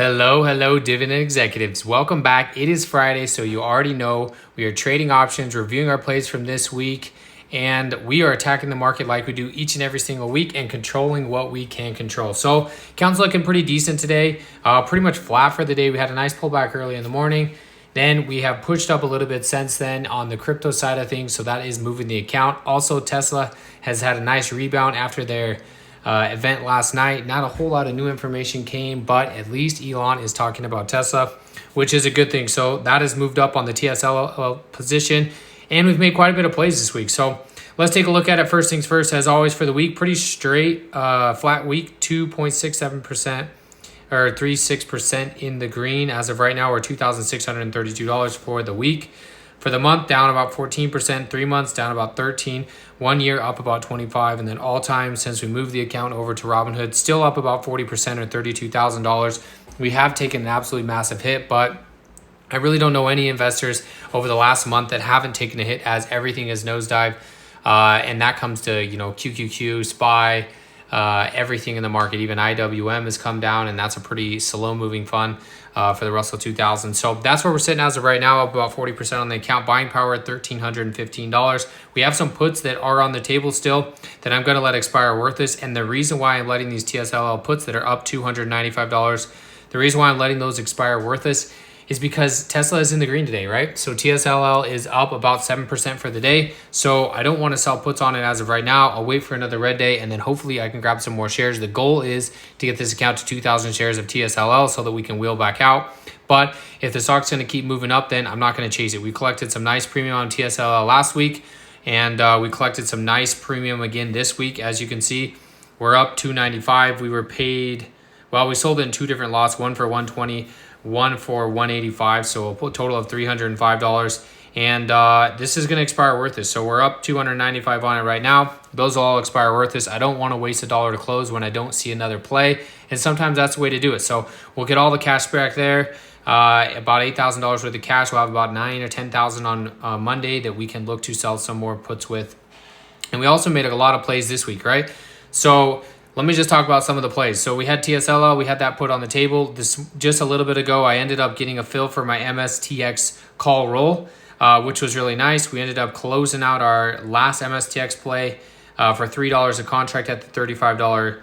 Hello, dividend executives. Welcome back. It is Friday, so you already know we are trading options, reviewing our plays from this week, and we are attacking the market like we do each and every single week and controlling what we can control. So, count's looking pretty decent today, pretty much flat for the day. We had a nice pullback early in the morning. Then we have pushed up a little bit since then on the crypto side of things, so that is moving the account. Also, Tesla has had a nice rebound after their event last night. Not a whole lot of new information came, but at least Elon is talking about Tesla, which is a good thing. So that has moved up on the TSL position, and we've made quite a bit of plays this week. So let's take a look at it. First things first, as always for the week, pretty straight, flat week, 2.67% or 36% in the green. As of right now, we're $2,632 for the week. For the month, down about 14%, 3 months down about 13, 1 year up about 25, and then all time since we moved the account over to Robinhood, still up about 40% or $32,000. We have taken an absolutely massive hit, but I really don't know any investors over the last month that haven't taken a hit as everything is nosedive. And that comes to, QQQ, SPY, everything in the market. Even IWM has come down, and that's a pretty slow moving fund for the Russell 2000. So that's where we're sitting as of right now, up about 40% on the account. Buying power at $1,315. We have some puts that are on the table still that I'm going to let expire worthless. And the reason why I'm letting these TSLL puts that are up $295, the reason why I'm letting those expire worthless is because Tesla is in the green today, right? So TSLL is up about 7% for the day. So I don't want to sell puts on it as of right now. I'll wait for another red day, and then hopefully I can grab some more shares. The goal is to get this account to 2,000 shares of TSLL so that we can wheel back out. But if the stock's going to keep moving up, then I'm not going to chase it. We collected some nice premium on TSLL last week, and we collected some nice premium again this week. As you can see, we're up $295. We were paid, well, we sold it in two different lots, one for $120, one for $185, so a total of $305. And this is going to expire worthless. So we're up $295 on it right now. Those will all expire worthless. I don't want to waste $1 to close when I don't see another play. And sometimes that's the way to do it. So we'll get all the cash back there. About $8,000 worth of cash. We'll have about $9,000 or $10,000 on Monday that we can look to sell some more puts with. And we also made a lot of plays this week, right? So let me just talk about some of the plays. So we had TSLL, we had that put on the table. This just a little bit ago, I ended up getting a fill for my MSTX call roll, which was really nice. We ended up closing out our last MSTX play for $3 a contract at the $35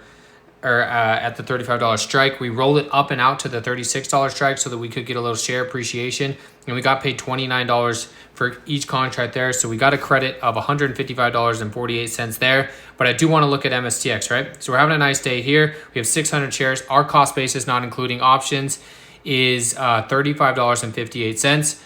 strike. We rolled it up and out to the $36 strike so that we could get a little share appreciation, and we got paid $29 for each contract there. So we got a credit of $155.48 there. But I do want to look at MSTX, right? So we're having a nice day here. We have 600 shares. Our cost basis, not including options, is $35.58.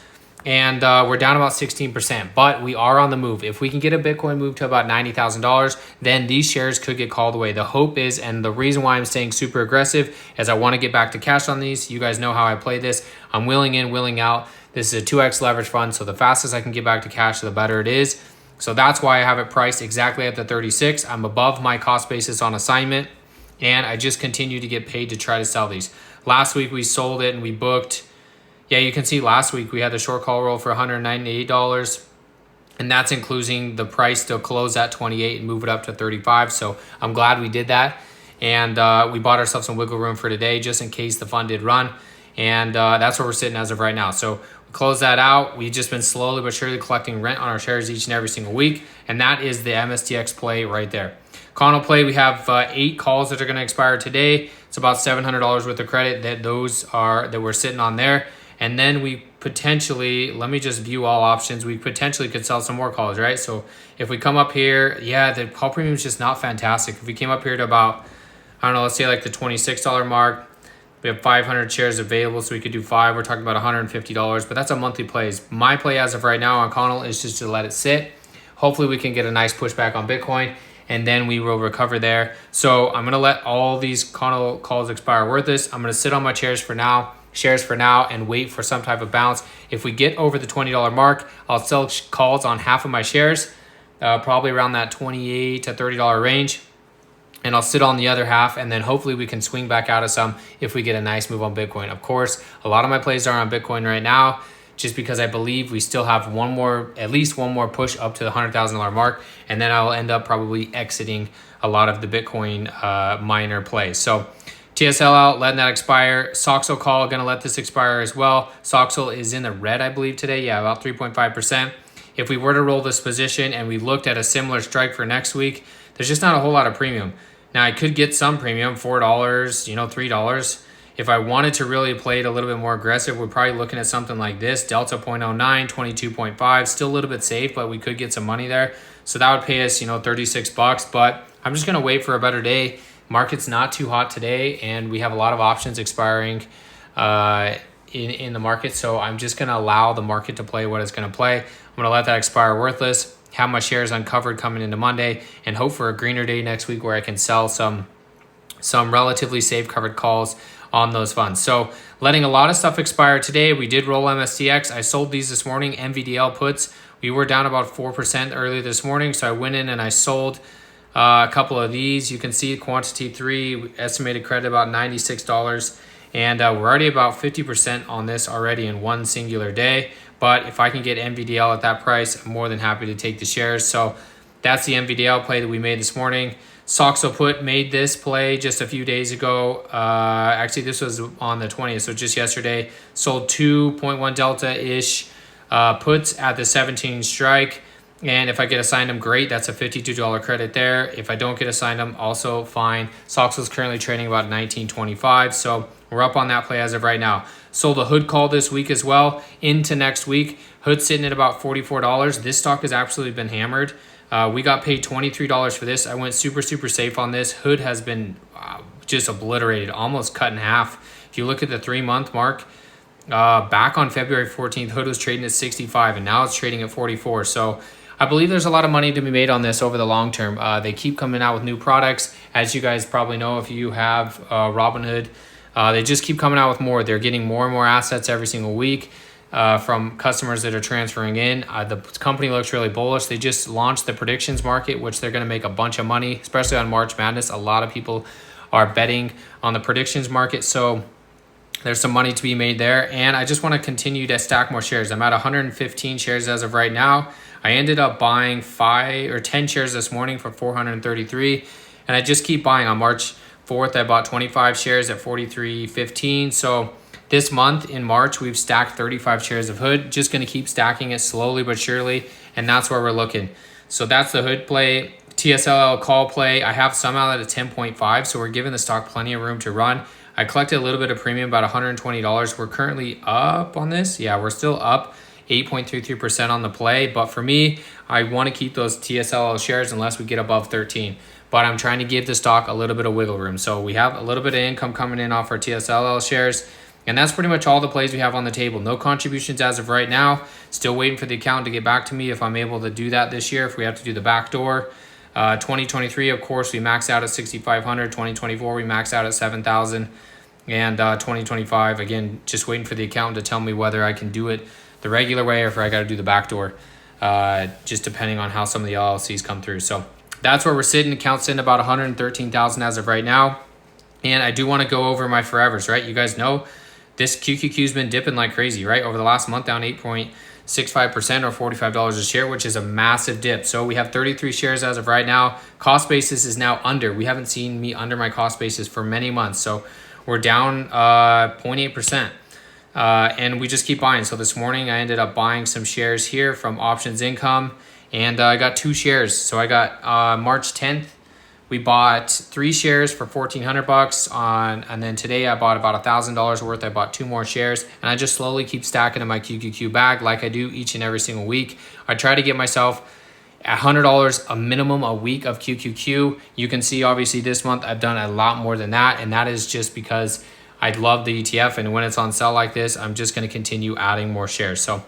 And we're down about 16%, but we are on the move. If we can get a Bitcoin move to about $90,000, then these shares could get called away. The hope is, and the reason why I'm staying super aggressive is I want to get back to cash on these. You guys know how I play this. I'm willing in, willing out. This is a 2x leverage fund, so the fastest I can get back to cash, the better it is. So that's why I have it priced exactly at the 36. I'm above my cost basis on assignment, and I just continue to get paid to try to sell these. Last week we sold it and we booked. Yeah, you can see last week we had the short call roll for $198, and that's including the price to close at 28 and move it up to 35. So I'm glad we did that, and we bought ourselves some wiggle room for today just in case the fund did run, and that's where we're sitting as of right now. So we close that out. We've just been slowly but surely collecting rent on our shares each and every single week, and that is the MSTX play right there. CONL play, we have 8 calls that are going to expire today. It's about $700 worth of credit that we're sitting on there. And then we potentially, let me just view all options. We potentially could sell some more calls, right? So if we come up here, yeah, the call premium is just not fantastic. If we came up here to about, I don't know, let's say like the $26 mark, we have 500 shares available, so we could do 5. We're talking about $150, but that's a monthly plays. My play as of right now on CONL is just to let it sit. Hopefully we can get a nice pushback on Bitcoin, and then we will recover there. So I'm going to let all these CONL calls expire worthless. I'm going to sit on my shares for now, and wait for some type of bounce. If we get over the $20 mark, I'll sell calls on half of my shares, probably around that $28 to $30 range. And I'll sit on the other half, and then hopefully we can swing back out of some if we get a nice move on Bitcoin. Of course, a lot of my plays are on Bitcoin right now, just because I believe we still have at least one more push up to the $100,000 mark, and then I'll end up probably exiting a lot of the Bitcoin miner plays. So TSL out, letting that expire. SOXL call, gonna let this expire as well. SOXL is in the red, I believe, today. Yeah, about 3.5%. If we were to roll this position and we looked at a similar strike for next week, there's just not a whole lot of premium. Now I could get some premium, $4, $3. If I wanted to really play it a little bit more aggressive, we're probably looking at something like this, Delta 0.09, 22.5, still a little bit safe, but we could get some money there. So that would pay us, $36, but I'm just gonna wait for a better day. Market's not too hot today, and we have a lot of options expiring in the market. So I'm just gonna allow the market to play what it's gonna play. I'm gonna let that expire worthless, have my shares uncovered coming into Monday, and hope for a greener day next week where I can sell some relatively safe covered calls on those funds. So letting a lot of stuff expire today. We did roll MSTX. I sold these this morning, NVDL puts. We were down about 4% earlier this morning, so I went in and I sold a couple of these. You can see quantity 3, estimated credit about $96, and we're already about 50% on this already in one singular day. But if I can get NVDL at that price, I'm more than happy to take the shares. So that's the NVDL play that we made this morning. SOXL put made this play just a few days ago. Actually, this was on the 20th, so just yesterday. Sold 2.1 delta-ish puts at the 17 strike. And if I get assigned them, great. That's a $52 credit there. If I don't get assigned them, also fine. SOXL is currently trading about $19.25, so we're up on that play as of right now. Sold a Hood call this week as well into next week. Hood sitting at about $44. This stock has absolutely been hammered. We got paid $23 for this. I went super safe on this. Hood has been just obliterated, almost cut in half. If you look at the 3-month mark, back on February 14th, Hood was trading at 65, and now it's trading at 44. So I believe there's a lot of money to be made on this over the long term. They keep coming out with new products. As you guys probably know, if you have Robinhood, they just keep coming out with more. They're getting more and more assets every single week. From customers that are transferring in. The company looks really bullish. They just launched the predictions market, which they're going to make a bunch of money, especially on March Madness. A lot of people are betting on the predictions market. So there's some money to be made there. And I just want to continue to stack more shares. I'm at 115 shares as of right now. I ended up buying 5 or 10 shares this morning for 433. And I just keep buying. On March 4th, I bought 25 shares at 43.15. So this month in March, we've stacked 35 shares of Hood. Just going to keep stacking it slowly but surely, and that's where we're looking. So that's the Hood play. TSL call play, I have some out at a 10.5, so we're giving the stock plenty of room to run. I collected a little bit of premium, about $120. We're currently up on this. Yeah, we're still up 8.33% on the play, but for me, I want to keep those TSL shares unless we get above 13. But I'm trying to give the stock a little bit of wiggle room. So we have a little bit of income coming in off our TSL shares. And that's pretty much all the plays we have on the table. No contributions as of right now. Still waiting for the account to get back to me if I'm able to do that this year, if we have to do the back door. 2023, of course, we maxed out at 6,500. 2024, we maxed out at 7,000. And 2025, again, just waiting for the accountant to tell me whether I can do it the regular way or if I got to do the back door, just depending on how some of the LLCs come through. So that's where we're sitting. Account's in about 113,000 as of right now. And I do want to go over my forevers, right? You guys know this QQQ's been dipping like crazy, right? Over the last month, down 8.65% or $45 a share, which is a massive dip. So we have 33 shares as of right now. Cost basis is now under. We haven't seen me under my cost basis for many months. So we're down 0.8%. And we just keep buying. So this morning, I ended up buying some shares here from Options Income. And I got 2 shares. So I got March 10th. We bought 3 shares for $1,400 and then today I bought about $1,000 worth. I bought 2 more shares, and I just slowly keep stacking in my QQQ bag like I do each and every single week. I try to get myself $100 a minimum a week of QQQ. You can see obviously this month I've done a lot more than that, and that is just because I love the ETF, and when it's on sale like this, I'm just going to continue adding more shares. So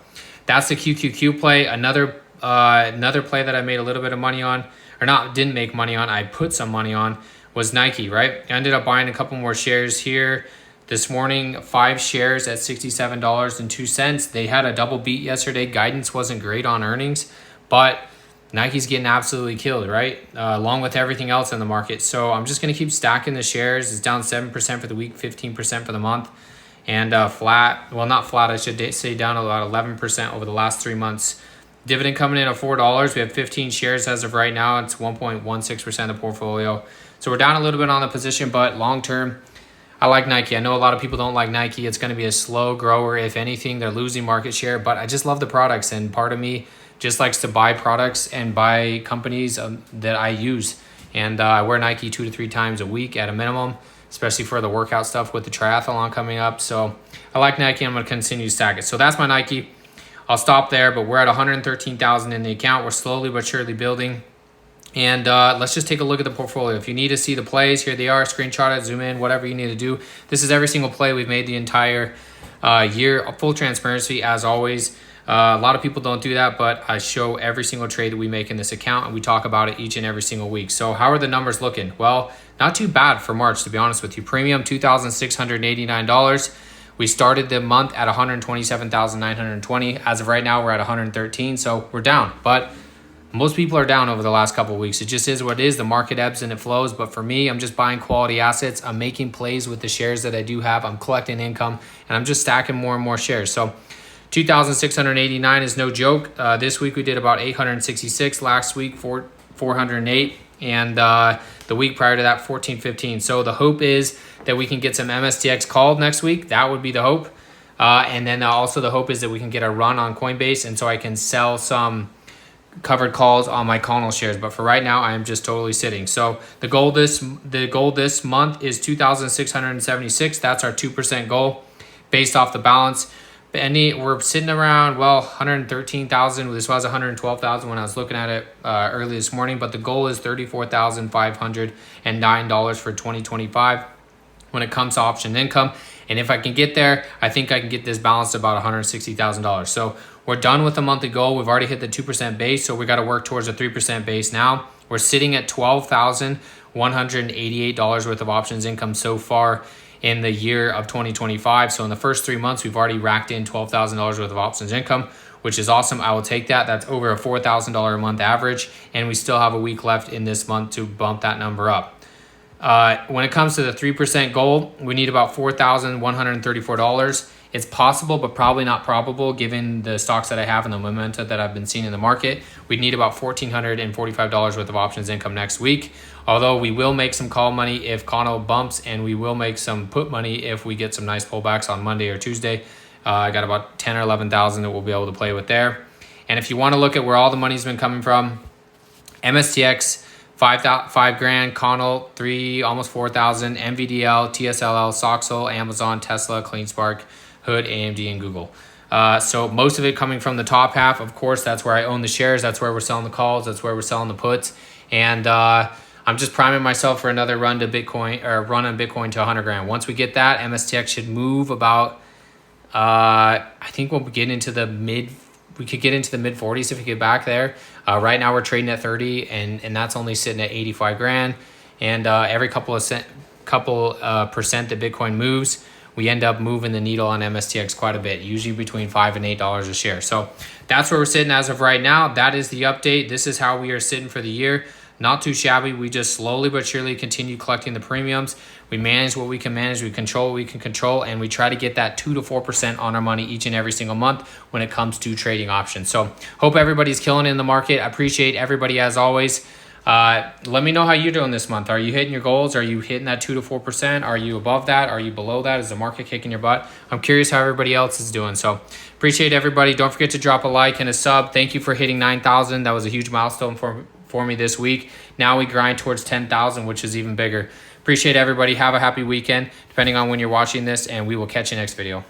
that's the QQQ play. Another play that I made a little bit of money on, or not, didn't make money on, I put some money on, was Nike, right? I ended up buying a couple more shares here this morning, 5 shares at $67.02. They had a double beat yesterday. Guidance wasn't great on earnings, but Nike's getting absolutely killed, right? Along with everything else in the market. So I'm just going to keep stacking the shares. It's down 7% for the week, 15% for the month, and flat, well, not flat, I should say down about 11% over the last 3 months. Dividend coming in at $4. We have 15 shares as of right now. It's 1.16% of the portfolio. So we're down a little bit on the position, but long term, I like Nike. I know a lot of people don't like Nike. It's going to be a slow grower. If anything, they're losing market share, but I just love the products. And part of me just likes to buy products and buy companies that I use. And I wear Nike 2 to 3 times a week at a minimum, especially for the workout stuff with the triathlon coming up. So I like Nike. I'm going to continue to stack it. So that's my Nike. I'll stop there, but we're at 113,000 in the account. We're slowly but surely building. And let's just take a look at the portfolio. If you need to see the plays, here they are. Screenshot it, zoom in, whatever you need to do. This is every single play we've made the entire year. Full transparency, as always. A lot of people don't do that, but I show every single trade that we make in this account, and we talk about it each and every single week. So how are the numbers looking? Well, not too bad for March, to be honest with you. Premium, $2,689. We started the month at 127,920. As of right now, we're at 113, so we're down. But most people are down over the last couple of weeks. It just is what it is. The market ebbs and it flows. But for me, I'm just buying quality assets. I'm making plays with the shares that I do have. I'm collecting income, and I'm just stacking more and more shares. So 2,689 is no joke. This week we did about 866. Last week, 408. And the week prior to that, 1415. So the hope is that we can get some MSTX called next week. That would be the hope. And then also the hope is that we can get a run on Coinbase, and so I can sell some covered calls on my CONL shares. But for right now, I am just totally sitting. So the goal this month is 2,676. That's our 2% goal based off the balance. We're sitting around, well, 113,000. This was 112,000 when I was looking at it early this morning, but the goal is $34,509 for 2025 when it comes to option income. And if I can get there, I think I can get this balanced to about $160,000. So we're done with the monthly goal. We've already hit the 2% base, so we got to work towards a 3% base now. We're sitting at $12,188 worth of options income so far in the year of 2025. So in the first 3 months, we've already racked in $12,000 worth of options income, which is awesome. I will take that. That's over a $4,000 a month average, and we still have a week left in this month to bump that number up. When it comes to the 3% goal, we need about $4,134. It's possible, but probably not probable given the stocks that I have and the momentum that I've been seeing in the market. We'd need about $1,445 worth of options income next week. Although we will make some call money if CONL bumps, and we will make some put money if we get some nice pullbacks on Monday or Tuesday. I got about 10 or 11,000 that we'll be able to play with there. And if you want to look at where all the money's been coming from, MSTX, $5,000, CONL, 3, almost 4,000, NVDL, TSLL, SOXL, Amazon, Tesla, CleanSpark, Hood, AMD, and Google. So most of it coming from the top half. Of course, that's where I own the shares. That's where we're selling the calls. That's where we're selling the puts. And I'm just priming myself for another run to Bitcoin, or run on Bitcoin to 100 grand. Once we get that, MSTX should move about, I think we'll get into the we could get into the mid 40s if we get back there. Right now we're trading at 30, and that's only sitting at 85 grand. And every couple percent that Bitcoin moves, we end up moving the needle on MSTX quite a bit, usually between $5 and $8 a share. So that's where we're sitting as of right now. That is the update. This is how we are sitting for the year. Not too shabby. We just slowly but surely continue collecting the premiums. We manage what we can manage. We control what we can control. And we try to get that 2 to 4% on our money each and every single month when it comes to trading options. So hope everybody's killing it in the market. I appreciate everybody as always. Let me know how you're doing this month. Are you hitting your goals? Are you hitting that 2 to 4%? Are you above that? Are you below that? Is the market kicking your butt? I'm curious how everybody else is doing. So appreciate everybody. Don't forget to drop a like and a sub. Thank you for hitting 9,000. That was a huge milestone for me this week. Now we grind towards 10,000, which is even bigger. Appreciate everybody. Have a happy weekend, depending on when you're watching this, and we will catch you next video.